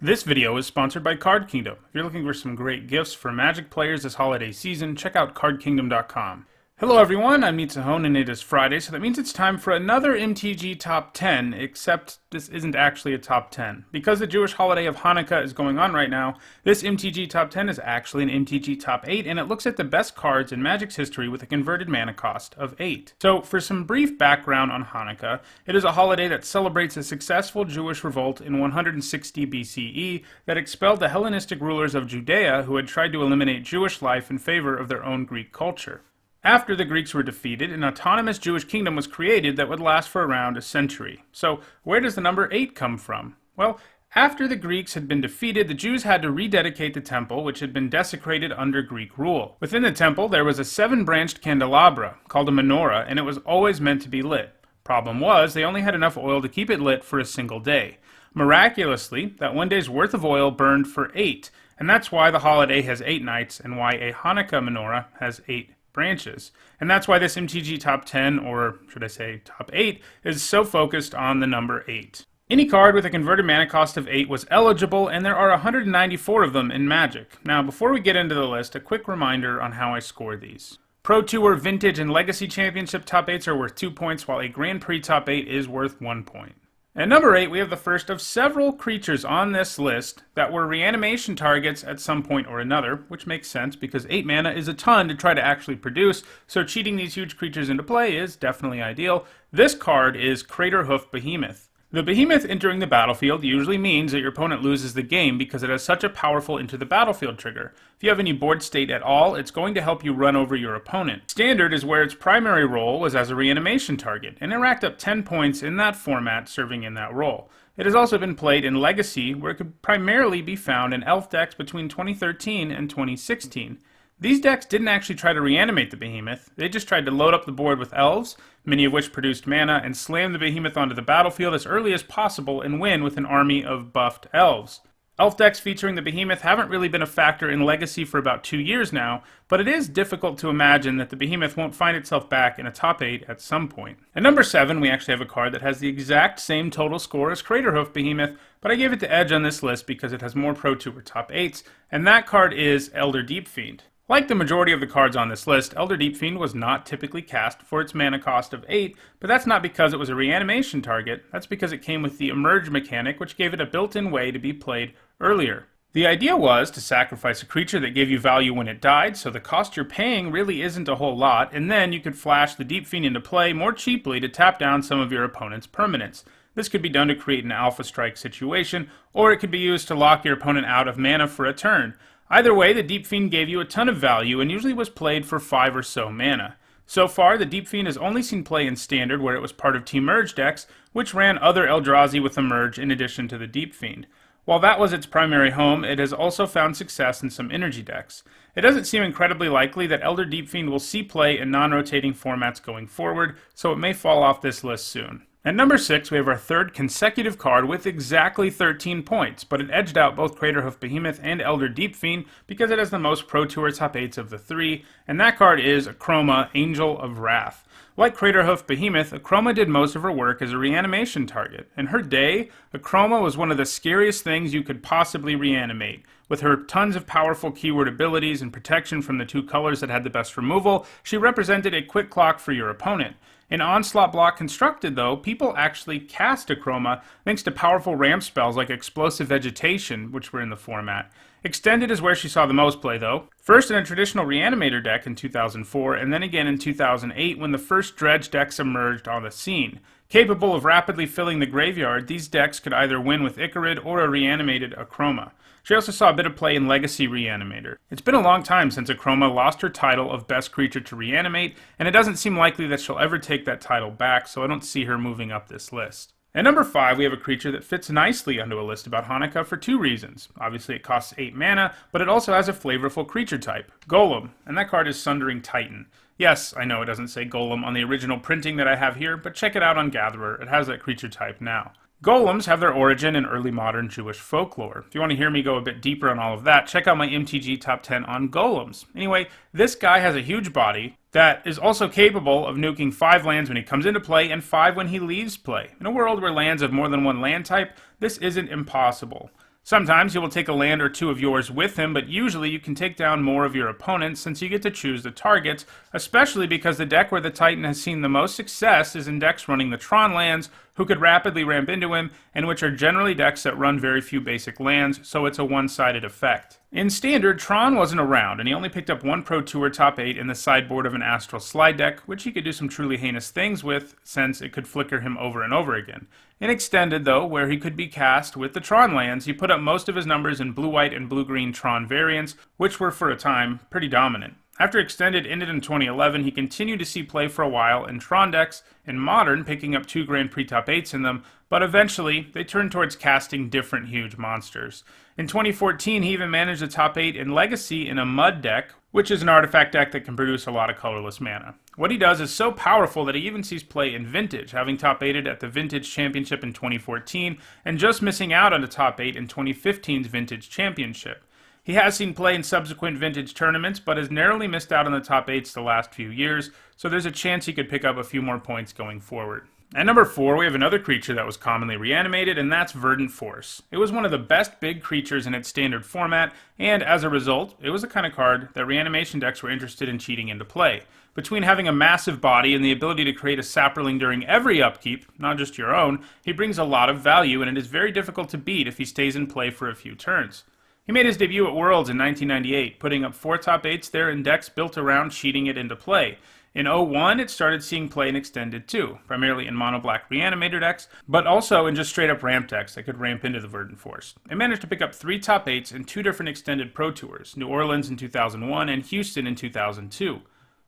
This video is sponsored by Card Kingdom. If you're looking for some great gifts for Magic players this holiday season, check out cardkingdom.com. Hello everyone, I'm Nitsahone and it is Friday, so that means it's time for another MTG Top 10, except this isn't actually a Top 10. Because the Jewish holiday of Hanukkah is going on right now, this MTG Top 10 is actually an MTG Top 8, and it looks at the best cards in Magic's history with a converted mana cost of 8. So, for some brief background on Hanukkah, it is a holiday that celebrates a successful Jewish revolt in 160 BCE that expelled the Hellenistic rulers of Judea who had tried to eliminate Jewish life in favor of their own Greek culture. After the Greeks were defeated, an autonomous Jewish kingdom was created that would last for around a century. So, where does the number 8 come from? Well, after the Greeks had been defeated, the Jews had to rededicate the temple, which had been desecrated under Greek rule. Within the temple, there was a 7-branched candelabra, called a menorah, and it was always meant to be lit. Problem was, they only had enough oil to keep it lit for a single day. Miraculously, that one day's worth of oil burned for 8, and that's why the holiday has 8 nights, and why a Hanukkah menorah has 8 branches. And that's why this MTG Top 10, or should I say Top 8, is so focused on the number 8. Any card with a converted mana cost of 8 was eligible, and there are 194 of them in Magic. Now, before we get into the list, a quick reminder on how I score these. Pro Tour, Vintage, and Legacy Championship Top 8s are worth 2 points, while a Grand Prix Top 8 is worth 1 point. At number 8, we have the first of several creatures on this list that were reanimation targets at some point or another, which makes sense because 8 mana is a ton to try to actually produce, so cheating these huge creatures into play is definitely ideal. This card is Craterhoof Behemoth. The Behemoth entering the battlefield usually means that your opponent loses the game because it has such a powerful enter the battlefield trigger. If you have any board state at all, it's going to help you run over your opponent. Standard is where its primary role was as a reanimation target, and it racked up 10 points in that format serving in that role. It has also been played in Legacy, where it could primarily be found in Elf decks between 2013 and 2016. These decks didn't actually try to reanimate the Behemoth, they just tried to load up the board with Elves, many of which produced mana, and slam the Behemoth onto the battlefield as early as possible and win with an army of buffed Elves. Elf decks featuring the Behemoth haven't really been a factor in Legacy for about 2 years now, but it is difficult to imagine that the Behemoth won't find itself back in a top 8 at some point. At number 7, we actually have a card that has the exact same total score as Craterhoof Behemoth, but I gave it the edge on this list because it has more Pro Tour top 8s, and that card is Elder Deep Fiend. Like the majority of the cards on this list, Elder Deep Fiend was not typically cast for its mana cost of 8, but that's not because it was a reanimation target, that's because it came with the Emerge mechanic, which gave it a built-in way to be played earlier. The idea was to sacrifice a creature that gave you value when it died, so the cost you're paying really isn't a whole lot, and then you could flash the Deep Fiend into play more cheaply to tap down some of your opponent's permanents. This could be done to create an Alpha Strike situation, or it could be used to lock your opponent out of mana for a turn. Either way, the Deep Fiend gave you a ton of value and usually was played for 5 or so mana. So far, the Deep Fiend has only seen play in Standard, where it was part of Team Merge decks, which ran other Eldrazi with Emerge in addition to the Deep Fiend. While that was its primary home, it has also found success in some Energy decks. It doesn't seem incredibly likely that Elder Deep Fiend will see play in non-rotating formats going forward, so it may fall off this list soon. At number 6, we have our third consecutive card with exactly 13 points, but it edged out both Craterhoof Behemoth and Elder Deep Fiend because it has the most Pro Tour top 8s of the 3, and that card is a Chroma, Angel of Wrath. Like Craterhoof Behemoth, a Chroma did most of her work as a reanimation target. In her day, a Chroma was one of the scariest things you could possibly reanimate. With her tons of powerful keyword abilities and protection from the 2 colors that had the best removal, she represented a quick clock for your opponent. In Onslaught block constructed, though, people actually cast a Chroma thanks to powerful ramp spells like Explosive Vegetation, which were in the format. Extended is where she saw the most play, though. First in a traditional Reanimator deck in 2004, and then again in 2008 when the first Dredge decks emerged on the scene. Capable of rapidly filling the graveyard, these decks could either win with Icarid or a reanimated Chroma. She also saw a bit of play in Legacy Reanimator. It's been a long time since Chroma lost her title of Best Creature to Reanimate, and it doesn't seem likely that she'll ever take that title back, so I don't see her moving up this list. At number 5, we have a creature that fits nicely onto a list about Hanukkah for 2 reasons. Obviously it costs 8 mana, but it also has a flavorful creature type, Golem, and that card is Sundering Titan. Yes, I know it doesn't say Golem on the original printing that I have here, but check it out on Gatherer, it has that creature type now. Golems have their origin in early modern Jewish folklore. If you want to hear me go a bit deeper on all of that, check out my MTG Top 10 on golems. Anyway, this guy has a huge body that is also capable of nuking 5 lands when he comes into play and 5 when he leaves play. In a world where lands have more than one land type, this isn't impossible. Sometimes he will take a land or two of yours with him, but usually you can take down more of your opponents since you get to choose the targets, especially because the deck where the Titan has seen the most success is in decks running the Tron lands, who could rapidly ramp into him, and which are generally decks that run very few basic lands, so it's a one-sided effect. In Standard, Tron wasn't around, and he only picked up one Pro Tour top 8 in the sideboard of an Astral Slide deck, which he could do some truly heinous things with, since it could flicker him over and over again. In Extended, though, where he could be cast with the Tron lands, he put up most of his numbers in blue-white and blue-green Tron variants, which were, for a time, pretty dominant. After Extended ended in 2011, he continued to see play for a while in Tron decks, in Modern picking up 2 Grand Prix top 8s in them, but eventually they turned towards casting different huge monsters. In 2014, he even managed a top 8 in Legacy in a Mud deck, which is an artifact deck that can produce a lot of colorless mana. What he does is so powerful that he even sees play in Vintage, having top 8'd at the Vintage Championship in 2014, and just missing out on a top 8 in 2015's Vintage Championship. He has seen play in subsequent Vintage tournaments, but has narrowly missed out on the top 8s the last few years, so there's a chance he could pick up a few more points going forward. At number 4, we have another creature that was commonly reanimated, and that's Verdun Force. It was one of the best big creatures in its standard format, and as a result, it was the kind of card that reanimation decks were interested in cheating into play. Between having a massive body and the ability to create a Saproling during every upkeep, not just your own, he brings a lot of value, and it is very difficult to beat if he stays in play for a few turns. He made his debut at Worlds in 1998, putting up 4 top 8s there in decks built around cheating it into play. In 01, it started seeing play in Extended too, primarily in mono-black reanimator decks, but also in just straight-up ramp decks that could ramp into the Verdun Force. It managed to pick up 3 top 8s in 2 different Extended Pro Tours, New Orleans in 2001 and Houston in 2002.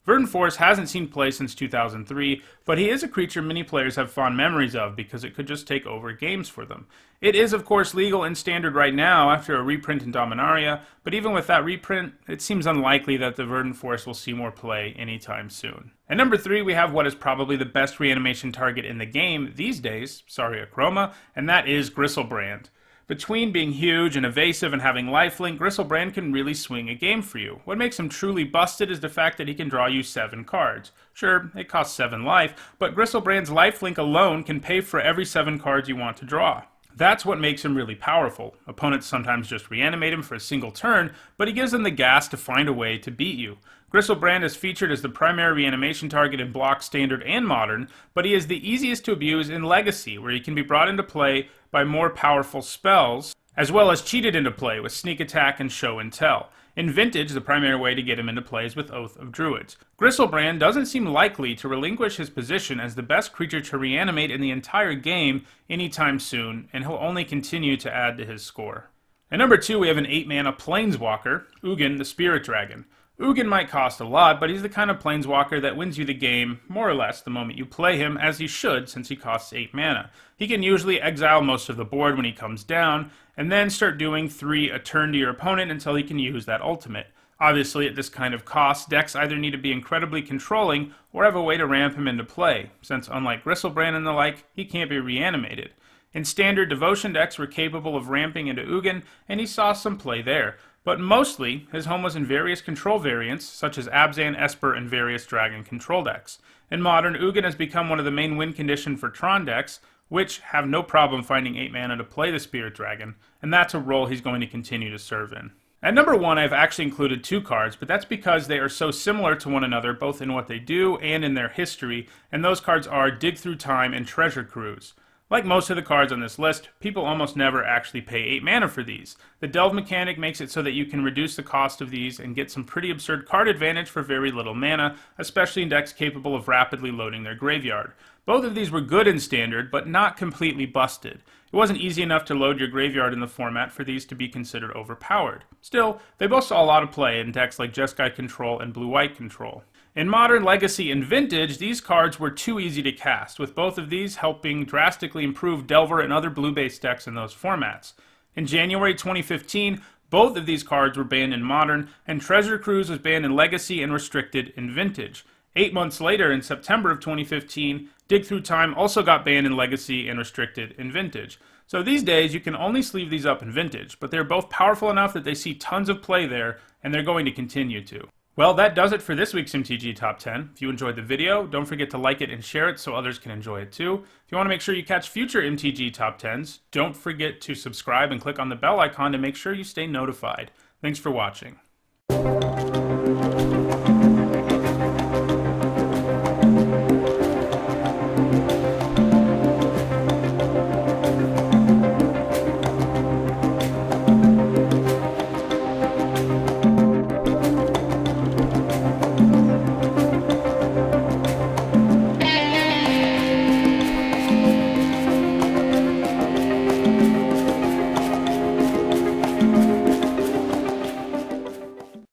Verdun Force hasn't seen play since 2003, but he is a creature many players have fond memories of because it could just take over games for them. It is of course legal in Standard right now after a reprint in Dominaria, but even with that reprint, it seems unlikely that the Verdun Force will see more play anytime soon. At number 3, we have what is probably the best reanimation target in the game these days, sorry, a Chroma, and that is Gristle Bran. Between being huge and evasive and having lifelink, Gristle Bran can really swing a game for you. What makes him truly busted is the fact that he can draw you 7 cards. Sure, it costs 7 life, but Gristle Bran's lifelink alone can pay for every 7 cards you want to draw. That's what makes him really powerful. Opponents sometimes just reanimate him for a single turn, but he gives them the gas to find a way to beat you. Gristle Bran is featured as the primary reanimation target in Block, Standard, and Modern, but he is the easiest to abuse in Legacy, where he can be brought into play by more powerful spells, as well as cheated into play with Sneak Attack and Show and Tell. In Vintage, the primary way to get him into play is with Oath of Druids. Gristle Bran doesn't seem likely to relinquish his position as the best creature to reanimate in the entire game anytime soon, and he'll only continue to add to his score. At number 2, we have an 8-mana Planeswalker, Ugin the Spirit Dragon. Ugin might cost a lot, but he's the kind of Planeswalker that wins you the game, more or less, the moment you play him, as he should since he costs 8 mana. He can usually exile most of the board when he comes down, and then start doing 3 a turn to your opponent until he can use that ultimate. Obviously, at this kind of cost, decks either need to be incredibly controlling or have a way to ramp him into play, since unlike Gristle Bran and the like, he can't be reanimated. In Standard, Devotion decks were capable of ramping into Ugin, and he saw some play there. But mostly, his home was in various control variants, such as Abzan, Esper, and various Dragon control decks. In Modern, Ugin has become one of the main win conditions for Tron decks, which have no problem finding 8 mana to play the Spirit Dragon, and that's a role he's going to continue to serve in. At number 1, I've actually included 2 cards, but that's because they are so similar to one another, both in what they do and in their history, and those cards are Dig Through Time and Treasure Cruise. Like most of the cards on this list, people almost never actually pay 8 mana for these. The Delve mechanic makes it so that you can reduce the cost of these and get some pretty absurd card advantage for very little mana, especially in decks capable of rapidly loading their graveyard. Both of these were good in Standard, but not completely busted. It wasn't easy enough to load your graveyard in the format for these to be considered overpowered. Still, they both saw a lot of play in decks like Jeskai Control and Blue-White Control. In Modern, Legacy, and Vintage, these cards were too easy to cast, with both of these helping drastically improve Delver and other blue-based decks in those formats. In January 2015, both of these cards were banned in Modern, and Treasure Cruise was banned in Legacy and restricted in Vintage. 8 months later, in September of 2015, Dig Through Time also got banned in Legacy and restricted in Vintage. So these days, you can only sleeve these up in Vintage, but they're both powerful enough that they see tons of play there, and they're going to continue to. Well, that does it for this week's MTG Top 10. If you enjoyed the video, don't forget to like it and share it so others can enjoy it too. If you want to make sure you catch future MTG Top 10s, don't forget to subscribe and click on the bell icon to make sure you stay notified. Thanks for watching.